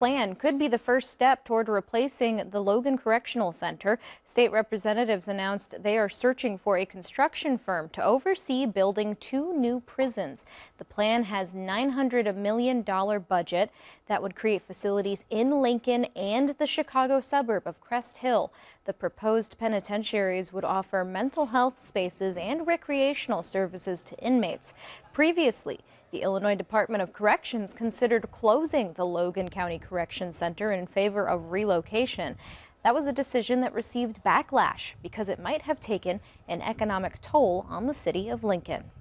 Plan could be the first step toward replacing the Logan Correctional Center. State representatives announced they are searching for a construction firm to oversee building two new prisons. The plan has $900 million budget that would create facilities in Lincoln and the Chicago suburb of Crest Hill. The proposed penitentiaries would offer mental health spaces and recreational services to inmates. Previously, the Illinois Department of Corrections considered closing the Logan County Correction Center in favor of relocation. That was a decision that received backlash because it might have taken an economic toll on the city of Lincoln.